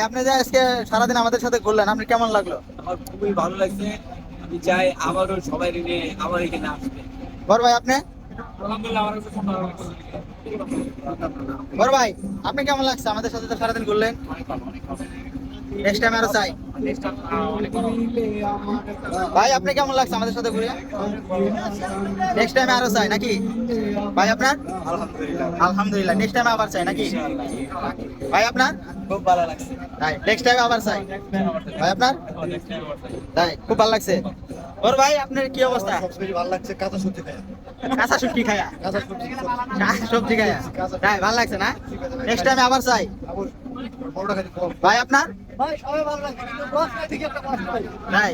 আপনি যে আজকে সারাদিন আমাদের সাথে ঘুরলেন, আপনি কেমন লাগলো? আমার খুবই ভালো লাগছে। আমি চাই আবারও সবাই নিয়ে আমার এখানে আসবে। বড় ভাই আপনি? আলহামদুলিল্লাহ, আমার কাছে খুব ভালো লাগছে। বড় ভাই আপনি কেমন লাগছে আমাদের সাথে তো সারাদিন ঘুরলেন? নেক্সট টাইম আরো চাই। ভাই আপনি কেমন লাগছে আমাদের সাথে ঘুরে? নেক্সট টাইম আরো চাই নাকি? ভাই আপনার? আলহামদুলিল্লাহ। আলহামদুলিল্লাহ, নেক্সট টাইম আবার চাই নাকি? ভাই আপনার? খুব ভালো লাগছে। তাই নেক্সট টাইম আবার চাই। ভাই আপনার? তাই খুব ভালো লাগছে। ওর ভাই আপনার কি অবস্থা? সবচেয়ে ভালো লাগছে কাঁচা সবজি খায়। কাঁচা শুটকি খায়া? কাঁচা সবজি কাঁচা সবজি খায়া? তাই ভালো লাগছে না? নেক্সট টাইম আবার চাই। বড়টা খালি কম। ভাই আপনার? ভাই সবাই ভালো লাগছে কিন্তু দশ টাকা থেকে একটা পাঁচ টাকা। তাই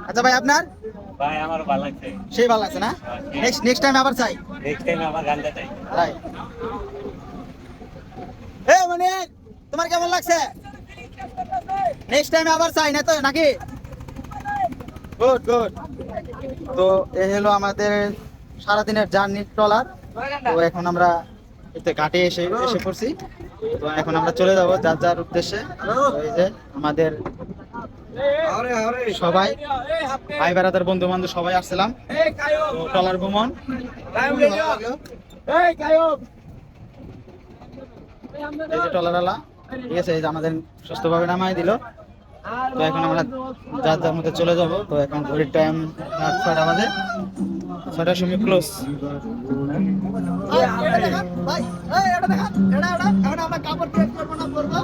আচ্ছা ভাই আপনার? ভাই আমার ভালো লাগছে। সেই ভালো লাগছে না? নেক্সট টাইম আবার চাই। নেক্সট টাইম আমার গানটা চাই। তাই এ মানে তোমার কেমন লাগছে? নেক্সট টাইম আবার চাই না তো নাকি? Good good. তো এই হলো আমাদের সারাদিনের জার্নি ট্রলার। তো এখন আমরা এতে ঘাটে এসে এসে পড়ছি। তো এখন আমরা চলে যাব যার যার উদ্দেশ্যে। তো এই যে আমাদের সবাই ভাই বেড়াদার বন্ধু বান্ধব সবাই আসছিলাম তো ট্রলার ভ্রমণ খুবই ভালো লাগলো। এই যে ট্রলারওয়ালা ঠিক আছে, এই যে আমাদের সুস্থভাবে নামাই দিল। তো এখন আমরা যার যার মধ্যে চলে যাব। তো এখন ঘড়ির টাইম 6টা বাজে, 6টার সময় ক্লোজ। আমরা কাপড় চেঞ্জ করবো না, করবো